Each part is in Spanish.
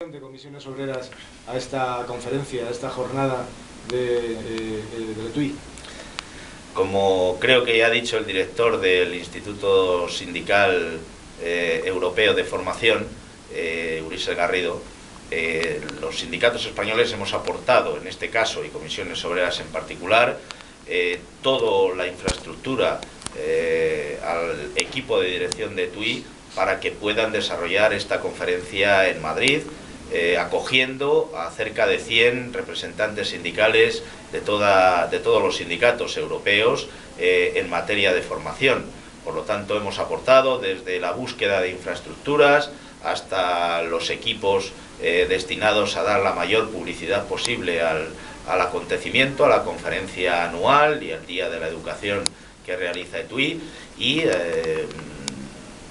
De Comisiones Obreras a esta conferencia, a esta jornada de TUI? Como creo que ya ha dicho el director del Instituto Sindical Europeo de Formación, Ulises Garrido, los sindicatos españoles hemos aportado, en este caso, y Comisiones Obreras en particular, toda la infraestructura al equipo de dirección de TUI para que puedan desarrollar esta conferencia en Madrid, acogiendo a cerca de 100 representantes sindicales de todos los sindicatos europeos en materia de formación. Por lo tanto, hemos aportado desde la búsqueda de infraestructuras hasta los equipos destinados a dar la mayor publicidad posible al acontecimiento, a la conferencia anual y al Día de la Educación que realiza TUI, y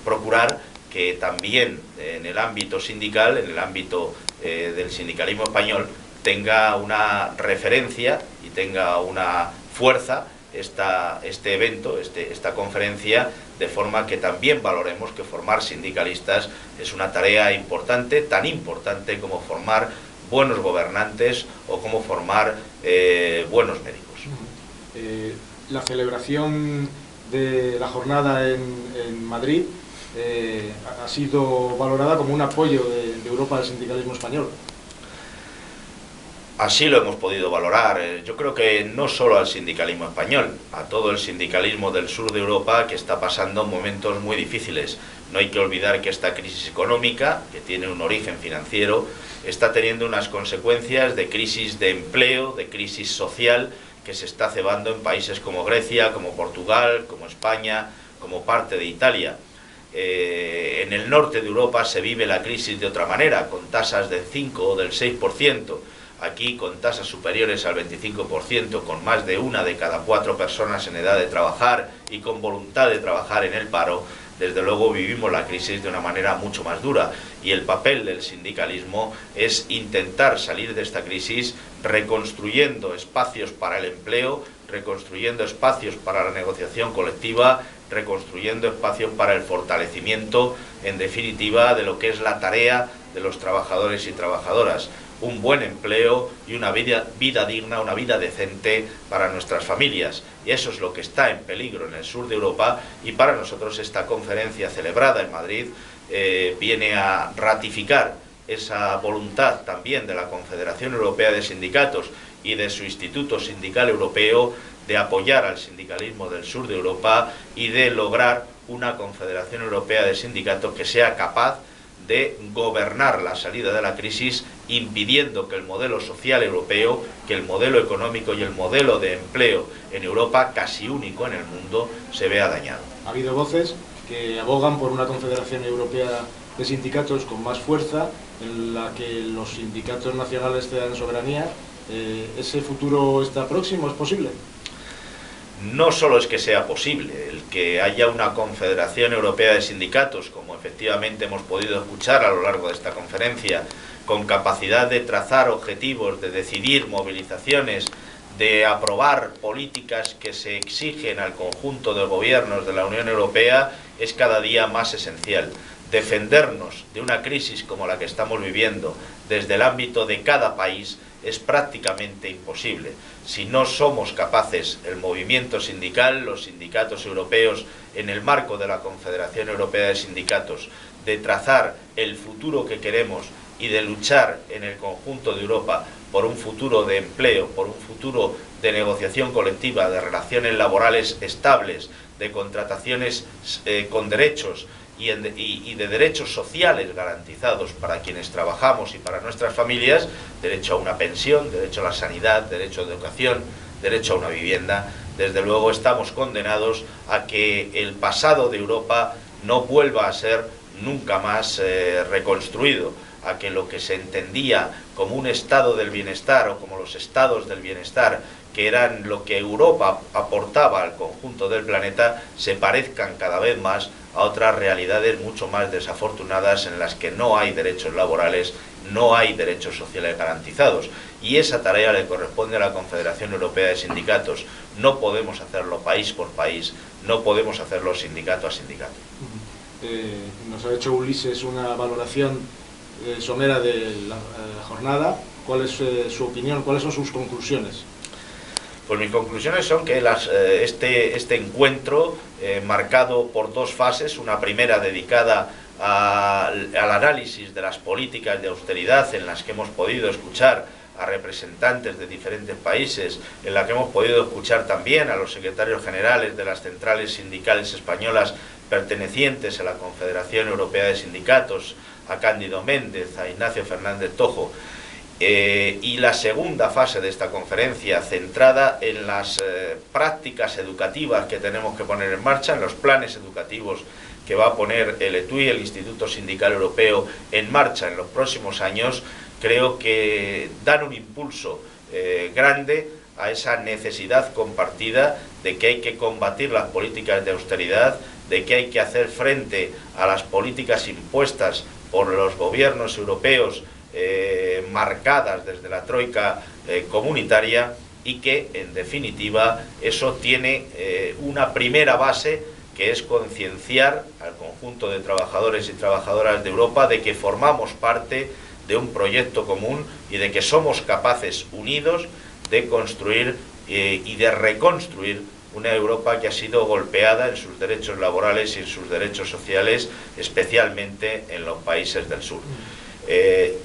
procurar que también en el ámbito sindical, en el ámbito del sindicalismo español, tenga una referencia y tenga una fuerza este evento, esta conferencia, de forma que también valoremos que formar sindicalistas es una tarea importante, tan importante como formar buenos gobernantes o como formar buenos médicos. La celebración de la jornada en Madrid ha sido valorada como un apoyo de Europa al sindicalismo español. Así lo hemos podido valorar. Yo creo que no solo al sindicalismo español, a todo el sindicalismo del sur de Europa, que está pasando momentos muy difíciles. No hay que olvidar que esta crisis económica, que tiene un origen financiero, está teniendo unas consecuencias de crisis de empleo, de crisis social, que se está cebando en países como Grecia, como Portugal, como España, como parte de Italia. En el norte de Europa se vive la crisis de otra manera, con tasas del 5 o del 6%, aquí con tasas superiores al 25%, con más de 1 de cada 4 personas en edad de trabajar y con voluntad de trabajar en el paro. Desde luego vivimos la crisis de una manera mucho más dura, y el papel del sindicalismo es intentar salir de esta crisis reconstruyendo espacios para el empleo, reconstruyendo espacios para la negociación colectiva, reconstruyendo espacios para el fortalecimiento, en definitiva, de lo que es la tarea de los trabajadores y trabajadoras. Un buen empleo y una vida digna, una vida decente para nuestras familias. Y eso es lo que está en peligro en el sur de Europa, y para nosotros esta conferencia celebrada en Madrid viene a ratificar esa voluntad también de la Confederación Europea de Sindicatos y de su Instituto Sindical Europeo de apoyar al sindicalismo del sur de Europa y de lograr una Confederación Europea de Sindicatos que sea capaz de gobernar la salida de la crisis, impidiendo que el modelo social europeo, que el modelo económico y el modelo de empleo en Europa, casi único en el mundo, se vea dañado. Ha habido voces que abogan por una Confederación Europea de Sindicatos con más fuerza, en la que los sindicatos nacionales tengan soberanía. ¿Ese futuro está próximo? ¿Es posible? No solo es que sea posible, el que haya una Confederación Europea de Sindicatos, como efectivamente hemos podido escuchar a lo largo de esta conferencia, con capacidad de trazar objetivos, de decidir movilizaciones, de aprobar políticas que se exigen al conjunto de gobiernos de la Unión Europea, es cada día más esencial. Defendernos de una crisis como la que estamos viviendo desde el ámbito de cada país es prácticamente imposible. Si no somos capaces, el movimiento sindical, los sindicatos europeos, en el marco de la Confederación Europea de Sindicatos, de trazar el futuro que queremos y de luchar en el conjunto de Europa por un futuro de empleo, por un futuro de negociación colectiva, de relaciones laborales estables, de contrataciones con derechos y de derechos sociales garantizados para quienes trabajamos y para nuestras familias, derecho a una pensión, derecho a la sanidad, derecho a la educación, derecho a una vivienda. Desde luego estamos condenados a que el pasado de Europa no vuelva a ser nunca más reconstruido, a que lo que se entendía como un estado del bienestar o como los estados del bienestar, que eran lo que Europa aportaba al conjunto del planeta, se parezcan cada vez más a otras realidades mucho más desafortunadas en las que no hay derechos laborales, no hay derechos sociales garantizados. Y esa tarea le corresponde a la Confederación Europea de Sindicatos. No podemos hacerlo país por país, no podemos hacerlo sindicato a sindicato. Nos ha hecho Ulises una valoración somera de la jornada. ¿Cuál es su opinión? ¿Cuáles son sus conclusiones? Pues mis conclusiones son que este encuentro, marcado por dos fases, una primera dedicada al análisis de las políticas de austeridad, en las que hemos podido escuchar a representantes de diferentes países, en la que hemos podido escuchar también a los secretarios generales de las centrales sindicales españolas pertenecientes a la Confederación Europea de Sindicatos, a Cándido Méndez, a Ignacio Fernández Tojo, y la segunda fase de esta conferencia, centrada en las prácticas educativas que tenemos que poner en marcha, en los planes educativos que va a poner el ETUI, el Instituto Sindical Europeo, en marcha en los próximos años. Creo que dan un impulso grande a esa necesidad compartida de que hay que combatir las políticas de austeridad, de que hay que hacer frente a las políticas impuestas por los gobiernos europeos, marcadas desde la troika comunitaria, y que en definitiva eso tiene una primera base, que es concienciar al conjunto de trabajadores y trabajadoras de Europa de que formamos parte de un proyecto común y de que somos capaces, unidos, de construir y de reconstruir una Europa que ha sido golpeada en sus derechos laborales y en sus derechos sociales, especialmente en los países del sur.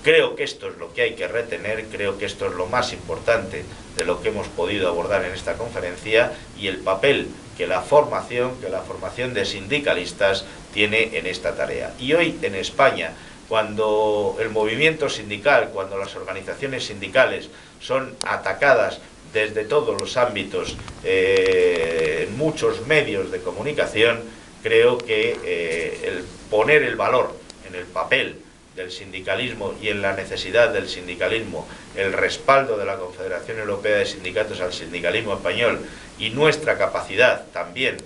Creo que esto es lo que hay que retener, creo que esto es lo más importante de lo que hemos podido abordar en esta conferencia, y el papel que la formación de sindicalistas tiene en esta tarea. Y hoy en España, cuando el movimiento sindical, cuando las organizaciones sindicales son atacadas desde todos los ámbitos, en muchos medios de comunicación, creo que el poner el valor en el papel del sindicalismo y en la necesidad del sindicalismo, el respaldo de la Confederación Europea de Sindicatos al sindicalismo español, y nuestra capacidad también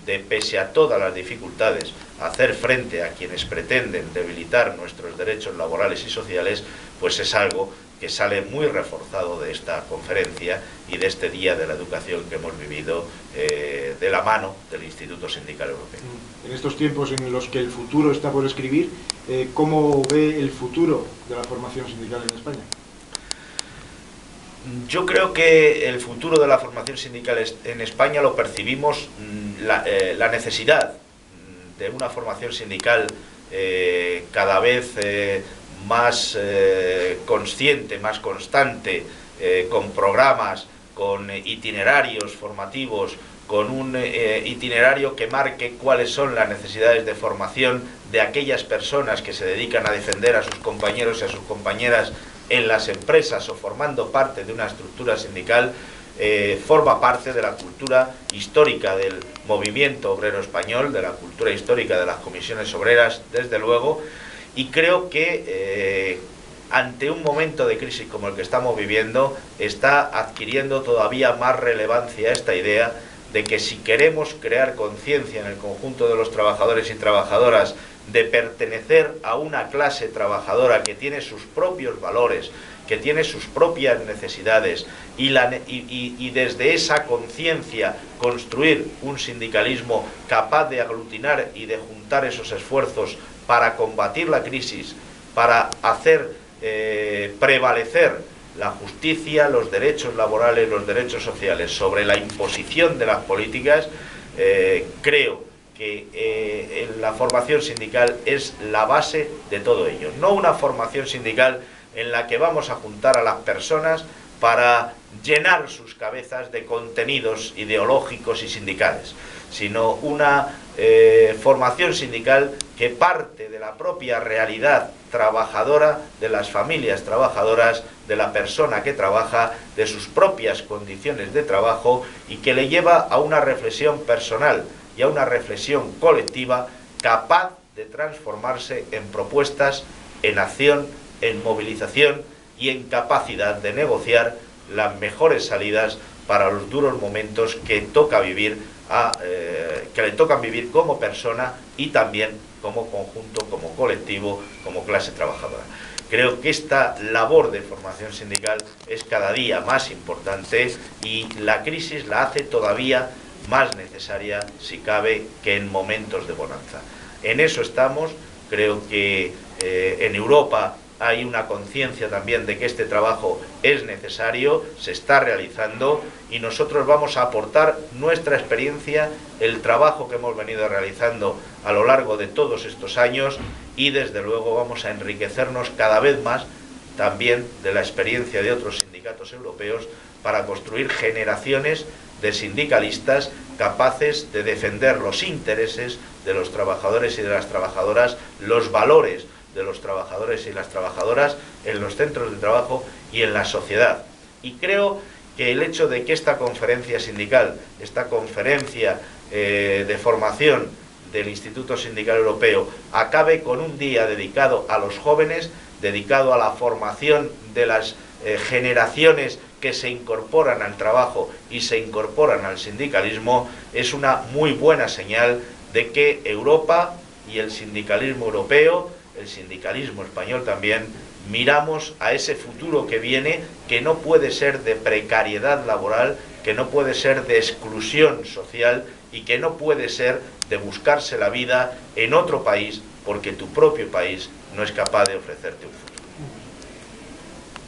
de, pese a todas las dificultades, hacer frente a quienes pretenden debilitar nuestros derechos laborales y sociales, pues es algo que sale muy reforzado de esta conferencia y de este Día de la Educación que hemos vivido de la mano del Instituto Sindical Europeo. En estos tiempos en los que el futuro está por escribir, ¿cómo ve el futuro de la formación sindical en España? Yo creo que el futuro de la formación sindical en España lo percibimos, la necesidad de una formación sindical cada vez más consciente, más constante, con programas, con itinerarios formativos, con un itinerario que marque cuáles son las necesidades de formación de aquellas personas que se dedican a defender a sus compañeros y a sus compañeras en las empresas o formando parte de una estructura sindical. Forma parte de la cultura histórica del movimiento obrero español, de la cultura histórica de las comisiones obreras, desde luego, y creo que ante un momento de crisis como el que estamos viviendo, está adquiriendo todavía más relevancia esta idea de que si queremos crear conciencia en el conjunto de los trabajadores y trabajadoras de pertenecer a una clase trabajadora que tiene sus propios valores, que tiene sus propias necesidades, y desde esa conciencia construir un sindicalismo capaz de aglutinar y de juntar esos esfuerzos para combatir la crisis, para hacer prevalecer la justicia, los derechos laborales, los derechos sociales sobre la imposición de las políticas, creo que la formación sindical es la base de todo ello. No una formación sindical en la que vamos a juntar a las personas para llenar sus cabezas de contenidos ideológicos y sindicales, sino una formación sindical que parte de la propia realidad trabajadora, de las familias trabajadoras, de la persona que trabaja, de sus propias condiciones de trabajo, y que le lleva a una reflexión personal y a una reflexión colectiva capaz de transformarse en propuestas, en acción, en movilización y en capacidad de negociar las mejores salidas para los duros momentos que toca vivir que le tocan vivir como persona y también como conjunto, como colectivo, como clase trabajadora. Creo que esta labor de formación sindical es cada día más importante, y la crisis la hace todavía más necesaria, si cabe, que en momentos de bonanza. En eso estamos, Creo que en Europa hay una conciencia también de que este trabajo es necesario, se está realizando, y nosotros vamos a aportar nuestra experiencia, el trabajo que hemos venido realizando a lo largo de todos estos años, y desde luego vamos a enriquecernos cada vez más también de la experiencia de otros sindicatos europeos para construir generaciones de sindicalistas capaces de defender los intereses de los trabajadores y de las trabajadoras, los valores de los trabajadores y las trabajadoras en los centros de trabajo y en la sociedad. Y creo que el hecho de que esta conferencia sindical, esta conferencia de formación del Instituto Sindical Europeo, acabe con un día dedicado a los jóvenes, dedicado a la formación de las generaciones que se incorporan al trabajo y se incorporan al sindicalismo, es una muy buena señal de que Europa y el sindicalismo europeo, el sindicalismo español también, miramos a ese futuro que viene, que no puede ser de precariedad laboral, que no puede ser de exclusión social y que no puede ser de buscarse la vida en otro país porque tu propio país no es capaz de ofrecerte un futuro.